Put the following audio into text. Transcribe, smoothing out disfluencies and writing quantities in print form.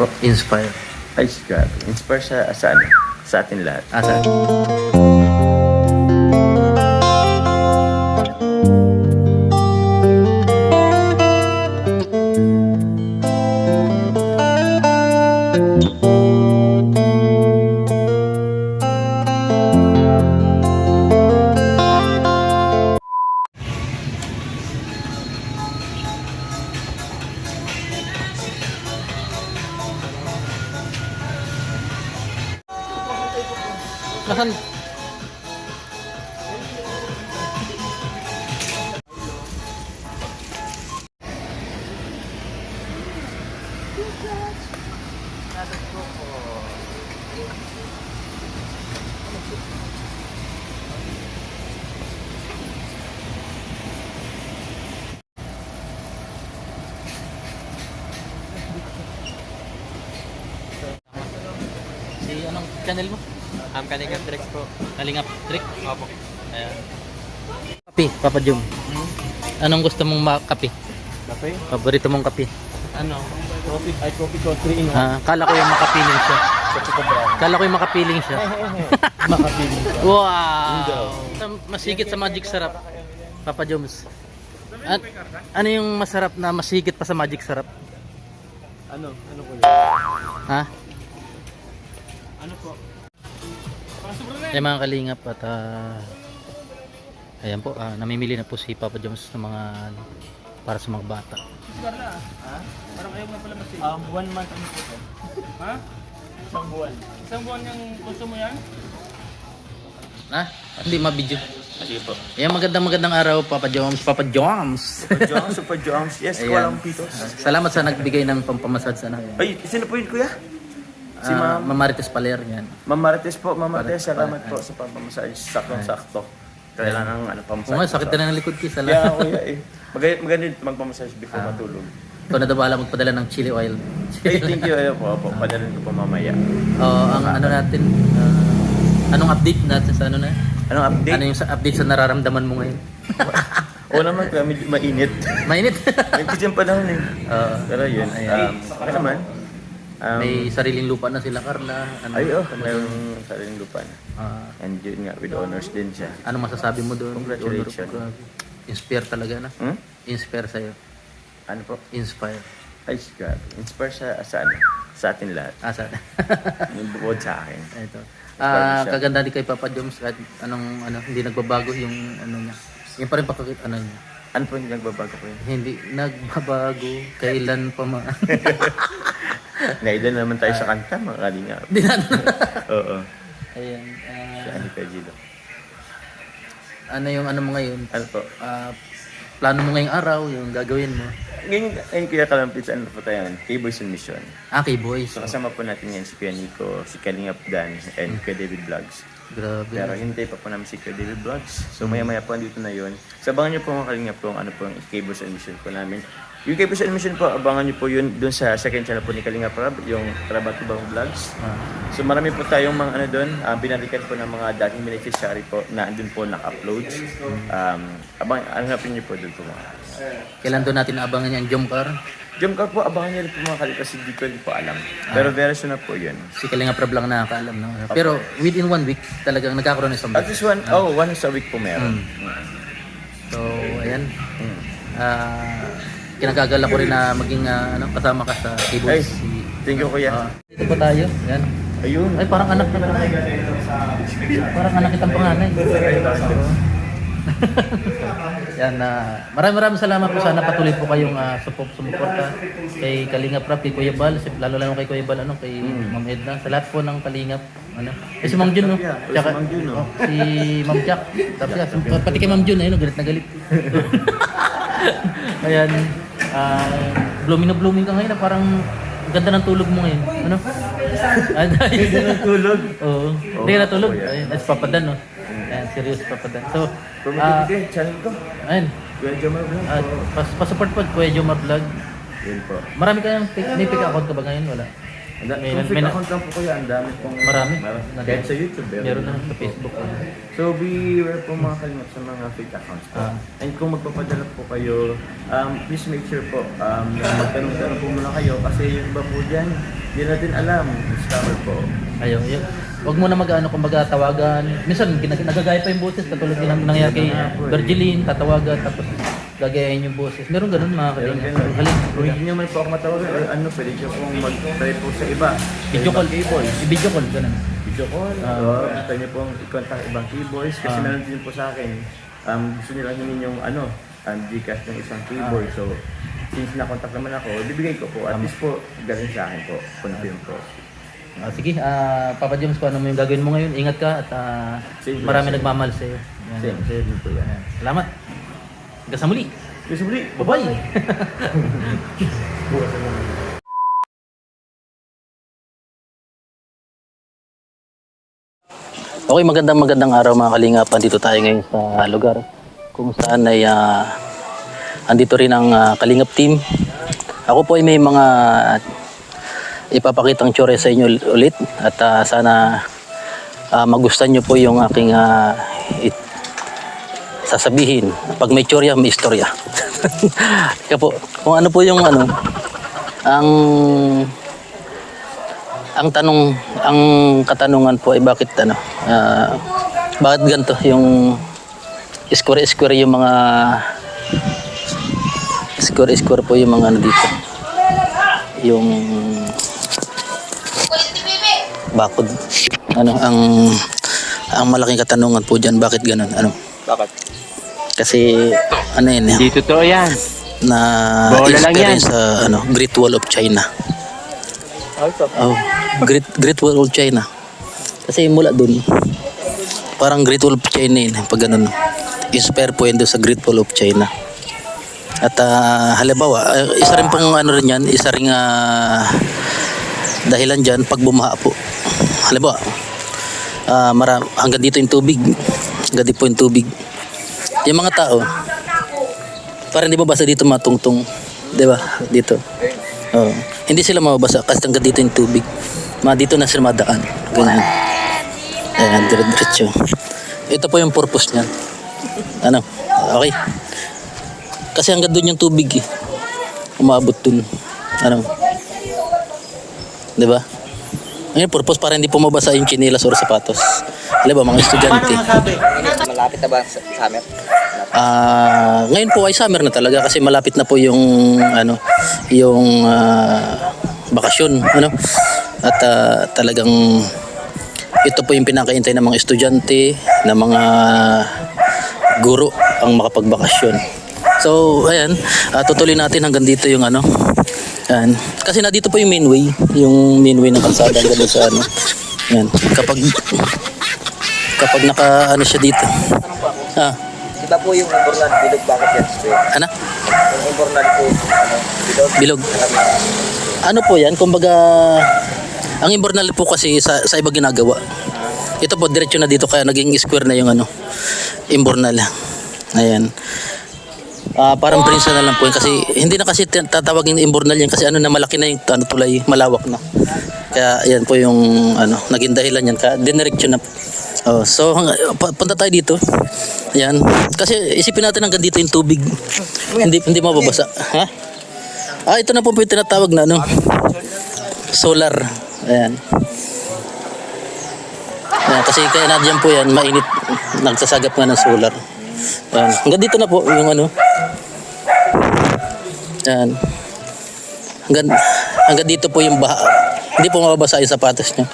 po? Inspire. Ay, grabe. Inspire sa ano? Sa atin lahat. Asa? Nasaan? Si anong channel mo? Kalingap Tricks po. Kalingap Trick? Opo. Ayan. Kape, Papa Jom. Anong gusto mong kape? Kape? Paborito mong kape? Ano? Coffee ko 3 in 1. Kala ko yung makapiling siya. Choco brown. Kala ko yung makapiling siya. Makapiling ka. Wow! Masigit sa Magic Sarap. Papa Joms. Ano yung masarap na masigit pa sa Magic Sarap? Ano? Ano po yun? Ha? Ano po? Yung mga kalingap at ayan po, namimili na po si Papa Joms ng mga para sa mga bata. Ha? Parang ayaw nga pala masig. 1 month ano po to? Ha? Isang buwan. Isang buwan yung gusto mo yan? Ha? Hindi mabidyo. Sige po. Ayan, magandang araw Papa Joms. Papa Joms. Super Jones. Yes, Ayan. walang pitos. Salamat sa nagbigay ng pampamasad sa akin. Ay, sino po yun, kuya? Si Ma'am Marites Paler yan. Ma'am Marites po. Ma'am Marites, salamat po sa pampamassage. Saktong-sakto. Kailangan ng ano, Oo pampamassage. nga, sakit na ng likod ko. Kaya Salamat. kuya eh. Maganda magpamassage before matulog. Ikaw na daw bahala magpadala ng chili oil. Hey, thank you. Ayun po. Padalhin ko po mamaya. Ang ano natin, anong update natin sa ano na? Anong update? Ano yung update sa nararamdaman mo ngayon? Oo naman, kuya. Medyo mainit. Mainit. Nagkis yung panahon eh. Pero yun. Ayan. Okay naman. May sariling lupa na sila, Carla. Ano, Mayroong sariling lupa na. And yun nga, with honors din siya. Anong masasabi mo doon? Congratulations. Grabe. Inspire talaga na. Hmm? Inspire sa'yo. Ano po? Inspire. Ay, grabe. Inspire sa ano? Sa atin lahat. Asa? Yung bukod sa akin. Ito. Inspire siya. Kaganda din kay Papa Joms kahit hindi nagbabago yung ano niya. Yung pa rin pakakit ano niya. Ano po yung nagbabago ko yun? Hindi nagbabago kailan pa man. Nailan naman tayo sa kanta, mga kalinga. Di na. Oo. Ayan. Sa Anika Gilo. Ano yung ano mo ngayon? Ano po? Plano mo ngayong araw, yung gagawin mo. Ngayon Kuya Kalampit, ano po tayo? K-Boys on Mission. Okay, boys. So kasama po natin ngayon si Kuya Nico, si Kalingap Dan, and Kuya David Vlogs. Grabe. Pero hintay pa po namin si Kuya David Vlogs. So maya-maya po andito na yun. So abangan niyo po mga Kalingap po ano po yung K-Boys on Mission po namin. Yung K-Boys on Mission po, abangan niyo po yun dun sa second channel po ni Kalingap Rab, yung Rabatubang Vlogs. So marami po tayong mga ano doon, binalikan po ng mga dating beneficiary po na andun po naka-upload. Hanapin niyo po doon po mga. Kailan doon natin naabangan yung Jomcar? Jumcar po, abangan niyo rin po mga Kalingap kasi di ko rin po alam. Pero very soon na po yun. Si Kalinga Prab lang nakakaalam. No? Pero within 1 week, talagang nagkakaroon ng At somebody. least once a week po meron. So, ayan. Kinagagala ko rin na maging kasama ka sa Ay, K-Boys. thank you kuya. Dito pa tayo. Yan. Ayun. Ay, parang anak na. Parang anak kitang panganay. Yan, maraming salamat po. Sana patuloy po kayong sumuporta kay Kalingap Rap, kay Kuya Bal, lalo kay Kuya Bal, kay Ma'am Edna, sa lahat po ng Kalingap. Si Ma'am Jun, no? Tsaka, si Ma'am Jack. Tapos, pati kay Ma'am Jun, ayun, galit na galit. Ayan, blooming ka ngayon, parang ganda ng tulog mo ngayon. Ano? Ganda ng tulog. Oo. Hindi ka natulog. Ayun, that's Papadan, no? Ayan, serious Papadan. So, channel ko. ayun. Kuya Jomar Vlog. Pasupport po Kuya Jomar Vlog. Yun po. Marami kayang may pick account ka ba ngayon? Wala. May- Kung fake may- account lang po kuya, ang dami pong... Marami. Kahit sa YouTube, Meron na sa Facebook. So, beware po mga kalimot sa mga fake accounts po. And kung magpapadala po kayo, please make sure po na magtanong-tanong po muna kayo kasi yung iba po dyan, hindi natin alam. Scammer po. Ayun, yun. Huwag mo na mag-ano kung tawagan. Minsan, nagagaya pa yung boses. Katulad din ang nangyari kay Virgiline, tatawagan, tapos gagayahin yung boses. Meron ganun mga Meron kalinga. ganun. Galing. Kung hindi nyo man po ako matawagan or ano, pwede nyo pong mag-try po sa iba. Video call. Keyboys. I-video call, ganun. Video call. Gusto nyo pong i-contact ibang keyboys kasi meron din po sa akin. Gusto nyo lang hingin yung Gcash ng isang keyboard. So, since na-contact naman ako, bibigay ko po. At least po, galing sa akin po. Confirm po. Sige, Papa James, kung ano mo yung gagawin mo ngayon, ingat ka at Same marami lang, same. nagmamahal sa'yo. Yan. Same po yan. Yan. Salamat. Hanggang sa muli. Gusto muli. Bye-bye. Okay, magandang araw mga kalingap. Andito tayo ngayon sa lugar kung saan ay andito rin ang kalingap team. Ako po ay may mga ipapakitang tsure sa inyo ulit at sana magustuhan nyo po yung aking sasabihin. Pag may tsorya, may istorya. Kaya po, kung ano po yung ang katanungan po ay bakit bakit ganito yung square yung mga square po yung mga dito yung bakod ang malaking katanungan po diyan, bakit ganun Bakit? kasi yun Hindi totoo yan. na Bola lang yan. experience sa Great Wall of China. Oh, Great Wall of China. Kasi mula dun, parang Great Wall of China yun, pag ganun. Inspire po yun doon sa Great Wall of China. At halimbawa, isa rin pong rin yan, isa rin dahilan dyan, pag bumaha po. Halimbawa, hanggang dito yung tubig. Hanggang dito po yung tubig. Yung mga tao, parang di ba basta dito matungtong, di ba? Dito. Oh. Hindi sila mababasa kasi hanggang dito yung tubig. Dito na sila madaan. Ganyan. Ayan, dire-diretso. Ito po yung purpose niyan. Okay. Kasi hanggang doon yung tubig eh. Umabot dun. Di ba? Ang purpose para hindi po mabasa yung chinelas or sapatos. Alam ba, mga estudyante. Malapit na ba sa summer? Ngayon po ay summer na talaga kasi malapit na po yung bakasyon, At talagang ito po yung pinakaintay ng mga estudyante, ng mga guro ang makapagbakasyon. So, ayan, tutuloy natin hanggang dito yung Ayan. Kasi na dito po yung main way ng kalsada hanggang sa Ayan. Kapag naka siya dito. Di ba po yung Imbornal bilog, bakit yan? Yung Imbornal po, bilog. Bilog. Ano po yan? Kumbaga, ang Imbornal po kasi sa iba ginagawa. Ito po, diretso na dito kaya naging square na yung Imbornal. Ayan. Parang prinsa na lang po yun kasi hindi na kasi tatawagin Imbornal yan kasi na malaki na yung tulay, malawak na. Kaya yan po yung naging dahilan yan. Kaya diniretso na. So punta tayo dito. Ayan. Kasi isipin natin hanggang dito yung tubig. Hindi mababasa. Ha? Ito na po yung tinatawag na solar. Ayan. Ayan. Kasi kaya nadyan po yan, mainit. Nagsasagap nga ng solar. Ayan. Hanggang dito na po yung Ayan. Hanggang dito po yung baha. Hindi po mababasa yung sapatos niya.